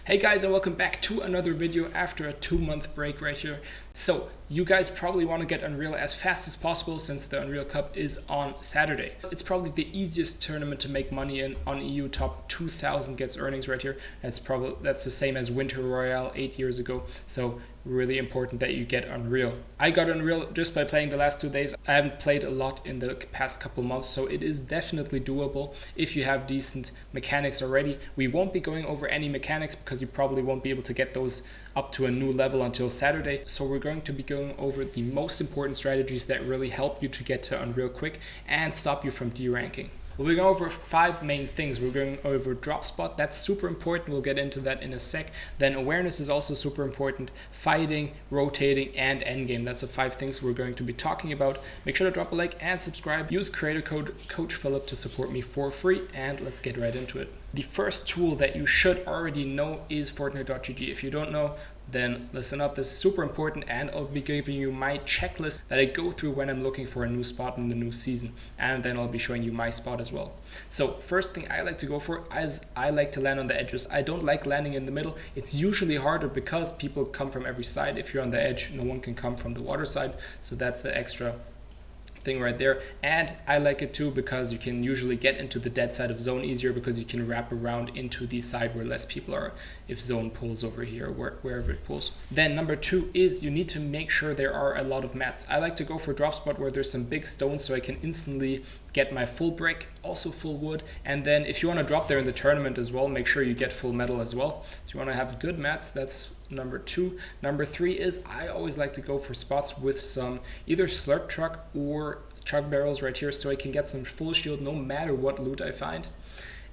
Hey guys, and welcome back to another video after a 2-month break right here. So you guys probably want to get Unreal as fast as possible since the Unreal Cup is on Saturday. It's probably the easiest tournament to make money in on EU top 2000 gets earnings right here. That's the same as Winter Royale 8 years ago. So really important that you get Unreal. I got Unreal just by playing the last 2 days. I haven't played a lot in the past couple months, so it is definitely doable if you have decent mechanics already. We won't be going over any mechanics because you probably won't be able to get those up to a new level until Saturday. So we're going to be going over the most important strategies that really help you to get to Unreal quick and stop you from deranking. We're going over 5 main things. We're going over Dropspot. That's super important. We'll get into that in a sec. Then awareness is also super important. Fighting, rotating, and endgame. That's the 5 things we're going to be talking about. Make sure to drop a like and subscribe. Use creator code CoachPhilip to support me for free. And let's get right into it. The first tool that you should already know is Fortnite.gg. If you don't know, then listen up. This is super important, and I'll be giving you my checklist that I go through when I'm looking for a new spot in the new season, and then I'll be showing you my spot as well. So first thing I like to go for is I like to land on the edges. I don't like landing in the middle. It's usually harder because people come from every side. If you're on the edge, no one can come from the water side, so that's an extra thing right there. And I like it too because you can usually get into the dead side of zone easier because you can wrap around into the side where less people are if zone pulls over here, wherever it pulls. Then number 2 is you need to make sure there are a lot of mats. I like to go for Dropspot where there's some big stones so I can instantly get my full brick, also full wood. And then if you want to drop there in the tournament as well, make sure you get full metal as well. So you want to have good mats. That's number 2. Number 3 is I always like to go for spots with some either slurp truck or chug barrels right here so I can get some full shield no matter what loot I find.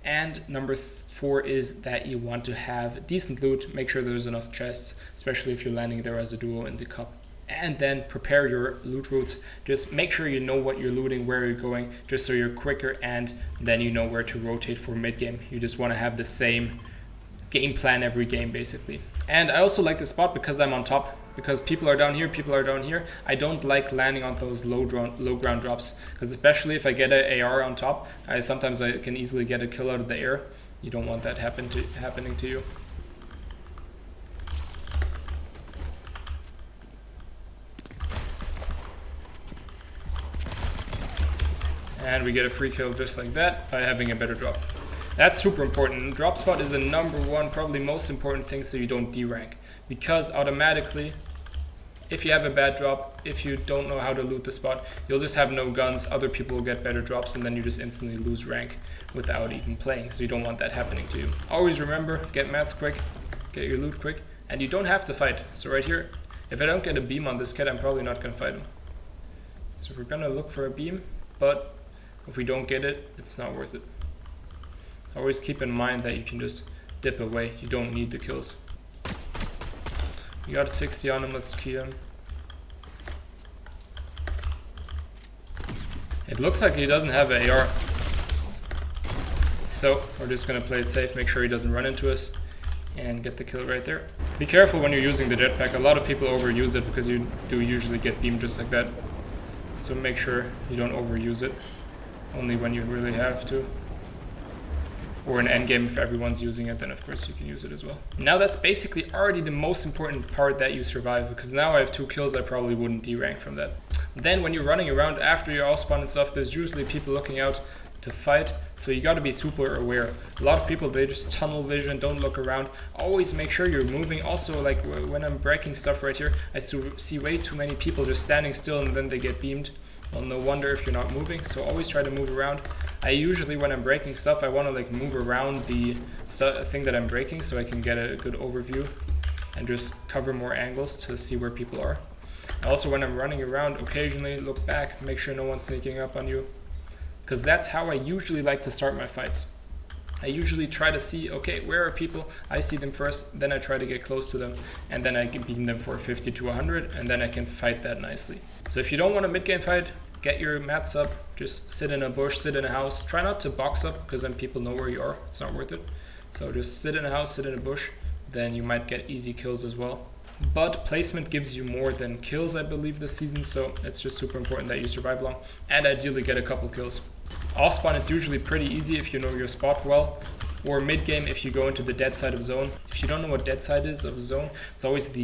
And number 4 is that you want to have decent loot. Make sure there's enough chests, especially if you're landing there as a duo in the cup. And then prepare your loot routes. Just make sure you know what you're looting, where you're going, just so you're quicker, and then you know where to rotate for mid game. You just want to have the same game plan every game basically. And I also like this spot because I'm on top, because people are down here, people are down here. I don't like landing on those low ground drops, because especially if I get an AR on top, sometimes I can easily get a kill out of the air. You don't want that happening to you. And we get a free kill just like that by having a better drop. That's super important. Drop spot is the number 1, probably most important thing so you don't derank. Because automatically, if you have a bad drop, if you don't know how to loot the spot, you'll just have no guns, other people will get better drops, and then you just instantly lose rank without even playing. So you don't want that happening to you. Always remember, get mats quick, get your loot quick, and you don't have to fight. So right here, if I don't get a beam on this kid, I'm probably not going to fight him. So we're going to look for a beam, but if we don't get it, it's not worth it. Always keep in mind that you can just dip away. You don't need the kills. We got 60 on him, let's key him. It looks like he doesn't have an AR. So we're just gonna play it safe, make sure he doesn't run into us, and get the kill right there. Be careful when you're using the jetpack. A lot of people overuse it because you do usually get beamed just like that. So make sure you don't overuse it. Only when you really have to. Or in endgame, if everyone's using it, then of course you can use it as well. Now that's basically already the most important part that you survive, because now I have 2 kills, I probably wouldn't derank from that. Then when you're running around after your all spawn and stuff, there's usually people looking out to fight, so you gotta be super aware. A lot of people, they just tunnel vision, don't look around. Always make sure you're moving. Also, like when I'm breaking stuff right here, I see way too many people just standing still and then they get beamed. Well, no wonder if you're not moving, so always try to move around. I usually, when I'm breaking stuff, I want to like move around the thing that I'm breaking so I can get a good overview and just cover more angles to see where people are. Also, when I'm running around, occasionally look back, make sure no one's sneaking up on you, because that's how I usually like to start my fights. I usually try to see, okay, where are people? I see them first, then I try to get close to them, and then I can beam them for 50 to 100, and then I can fight that nicely. So if you don't want a mid-game fight, get your mats up, just sit in a bush, sit in a house. Try not to box up, because then people know where you are. It's not worth it. So just sit in a house, sit in a bush, then you might get easy kills as well. But placement gives you more than kills, I believe, this season, so it's just super important that you survive long, and ideally get a couple kills. Off spawn, it's usually pretty easy if you know your spot well. or mid-game if you go into the dead side of zone. If you don't know what dead side is of zone, it's always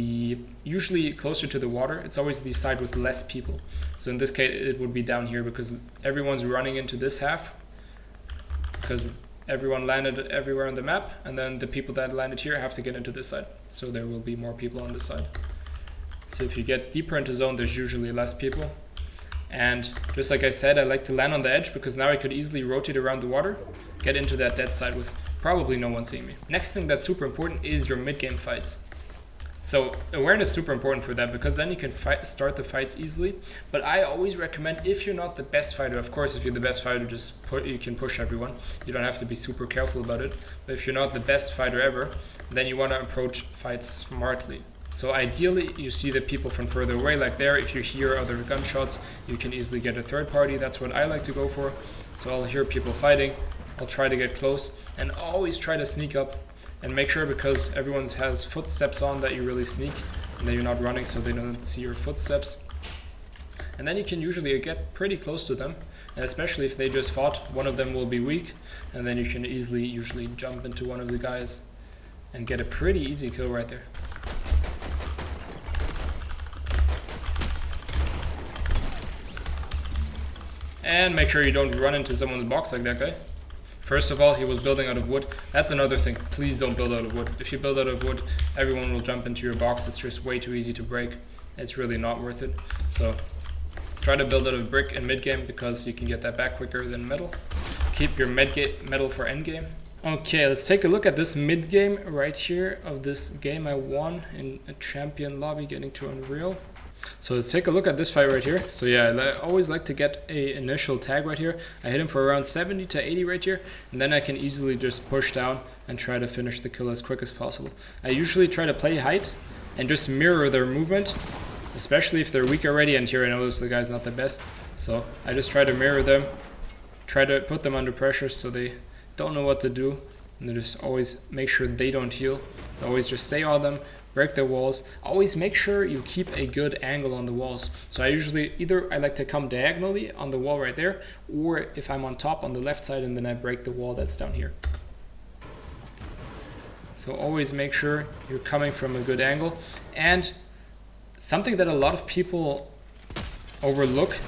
usually closer to the water, it's always the side with less people. So in this case it would be down here because everyone's running into this half, because everyone landed everywhere on the map, and then the people that landed here have to get into this side. So there will be more people on this side. So if you get deeper into zone, there's usually less people. And just like I said, I like to land on the edge because now I could easily rotate around the water, get into that dead side with probably no one seeing me. Next thing that's super important is your mid-game fights. So awareness is super important for that because then you can start the fights easily. But I always recommend, if you're not the best fighter, of course if you're the best fighter, you can push everyone. You don't have to be super careful about it. But if you're not the best fighter ever, then you want to approach fights smartly. So ideally you see the people from further away, like there. If you hear other gunshots, you can easily get a third party. That's what I like to go for. So I'll hear people fighting, I'll try to get close, and always try to sneak up. And make sure, because everyone has footsteps on, that you really sneak and that you're not running so they don't see your footsteps. And then you can usually get pretty close to them, and especially if they just fought, one of them will be weak, and then you can usually jump into one of the guys and get a pretty easy kill right there. And make sure you don't run into someone's box like that guy. First of all, he was building out of wood. That's another thing. Please don't build out of wood. If you build out of wood, everyone will jump into your box. It's just way too easy to break. It's really not worth it. So try to build out of brick in mid-game because you can get that back quicker than metal. Keep your metal for endgame. Okay, let's take a look at this mid-game right here of this game I won in a champion lobby, getting to Unreal. So let's take a look at this fight right here. So yeah, I always like to get a initial tag right here. I hit him for around 70 to 80 right here, and then I can easily just push down and try to finish the kill as quick as possible. I usually try to play height and just mirror their movement, especially if they're weak already, and here I notice the guy's not the best. So I just try to mirror them, try to put them under pressure so they don't know what to do, and then just always make sure they don't heal. So always just stay on them, break the walls. Always make sure you keep a good angle on the walls. So I usually I like to come diagonally on the wall right there, or if I'm on top on the left side, and then I break the wall that's down here. So always make sure you're coming from a good angle. And something that a lot of people overlook,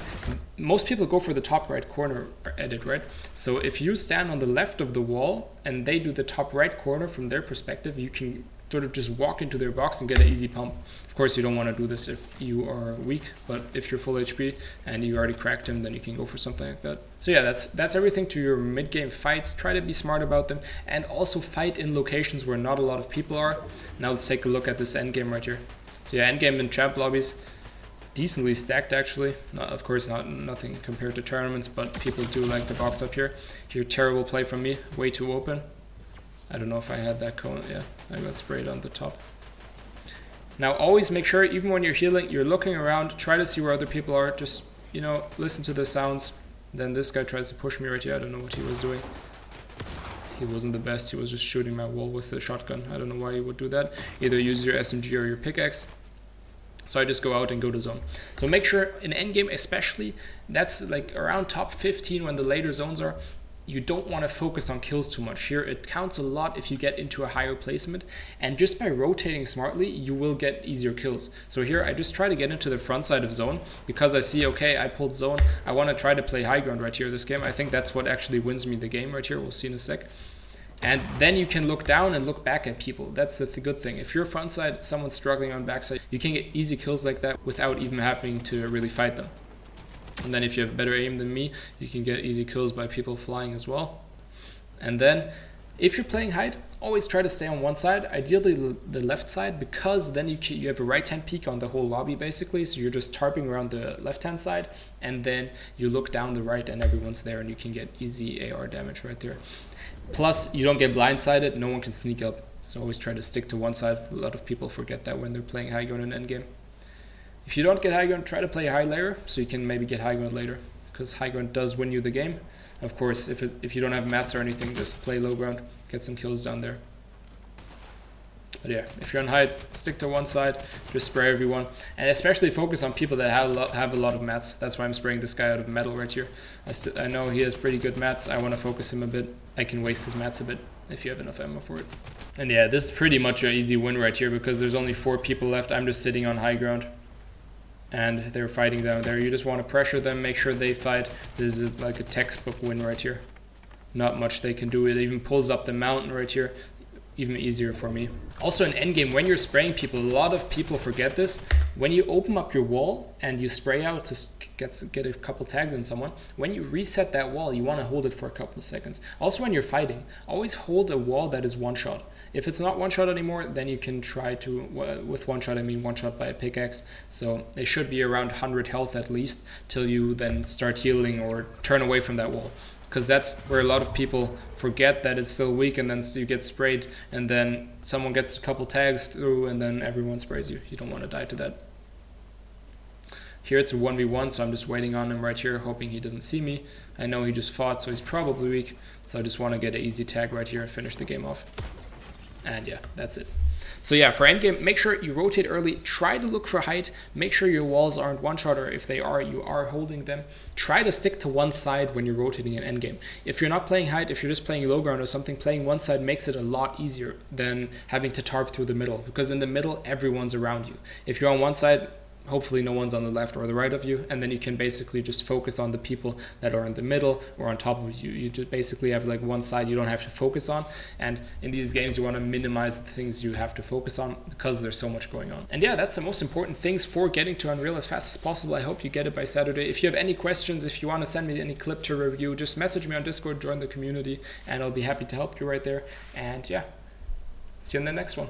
most people go for the top right corner edit, right? So if you stand on the left of the wall and they do the top right corner from their perspective, you can sort of just walk into their box and get an easy pump. Of course, you don't want to do this if you are weak, but if you're full HP and you already cracked him, then you can go for something like that. So yeah, that's everything to your mid-game fights. Try to be smart about them, and also fight in locations where not a lot of people are. Now let's take a look at this endgame right here. So yeah, endgame in champ lobbies, decently stacked actually. Of course, nothing compared to tournaments, but people do like the box up here. Here, terrible play from me, way too open. I don't know if I had that cone. Yeah, I got sprayed on the top. Now always make sure, even when you're healing, you're looking around, try to see where other people are. Just, listen to the sounds. Then this guy tries to push me right here. I don't know what he was doing. He wasn't the best. He was just shooting my wall with the shotgun. I don't know why he would do that. Either use your SMG or your pickaxe. So I just go out and go to zone. So make sure in endgame especially, that's like around top 15 when the later zones are. You don't want to focus on kills too much. Here it counts a lot if you get into a higher placement, and just by rotating smartly you will get easier kills. So here I just try to get into the front side of zone because I see, okay, I pulled zone, I want to try to play high ground right here this game. I think that's what actually wins me the game right here. We'll see in a sec. And then you can look down and look back at people. That's the good thing. If you're front side, someone's struggling on backside, you can get easy kills like that without even having to really fight them. And then if you have better aim than me, you can get easy kills by people flying as well. And then if you're playing height, always try to stay on one side, ideally the left side, because then you have a right hand peek on the whole lobby basically. So you're just tarping around the left hand side, and then you look down the right and everyone's there, and you can get easy AR damage right there. Plus you don't get blindsided, no one can sneak up. So always try to stick to one side. A lot of people forget that when they're playing high ground in endgame. If you don't get high ground, try to play high layer so you can maybe get high ground later, because high ground does win you the game. Of course, if you don't have mats or anything, just play low ground, get some kills down there. But yeah, if you're on height, stick to one side, just spray everyone, and especially focus on people that have a lot of mats. That's why I'm spraying this guy out of metal right here. I know he has pretty good mats. I want to focus him a bit. I can waste his mats a bit if you have enough ammo for it. And yeah, this is pretty much an easy win right here because there's only 4 people left. I'm just sitting on high ground. And they're fighting down there. You just want to pressure them, make sure they fight. This is like a textbook win right here. Not much they can do. It even pulls up the mountain right here. Even easier for me. Also in endgame, when you're spraying people, a lot of people forget this. When you open up your wall and you spray out to get a couple tags on someone, when you reset that wall, you want to hold it for a couple of seconds. Also when you're fighting, always hold a wall that is one shot. If it's not one shot anymore, then you can try to, with one shot I mean one shot by a pickaxe. So it should be around 100 health at least, till you then start healing or turn away from that wall. Because that's where a lot of people forget that it's still weak, and then you get sprayed, and then someone gets a couple tags through, and then everyone sprays you. You don't want to die to that. Here it's a 1v1, so I'm just waiting on him right here, hoping he doesn't see me. I know he just fought, so he's probably weak. So I just want to get an easy tag right here and finish the game off. And yeah, that's it. So yeah, for endgame, make sure you rotate early. Try to look for height. Make sure your walls aren't one-shot, or if they are, you are holding them. Try to stick to one side when you're rotating in endgame. If you're not playing height, if you're just playing low ground or something, playing one side makes it a lot easier than having to tarp through the middle. Because in the middle, everyone's around you. If you're on one side, hopefully no one's on the left or the right of you, and then you can basically just focus on the people that are in the middle or on top of you. You just basically have like one side you don't have to focus on, and in these games you want to minimize the things you have to focus on because there's so much going on. And yeah, that's the most important things for getting to Unreal as fast as possible. I hope you get it by Saturday. If you have any questions, if you want to send me any clip to review, just message me on Discord, join the community, and I'll be happy to help you right there. And yeah, see you in the next one.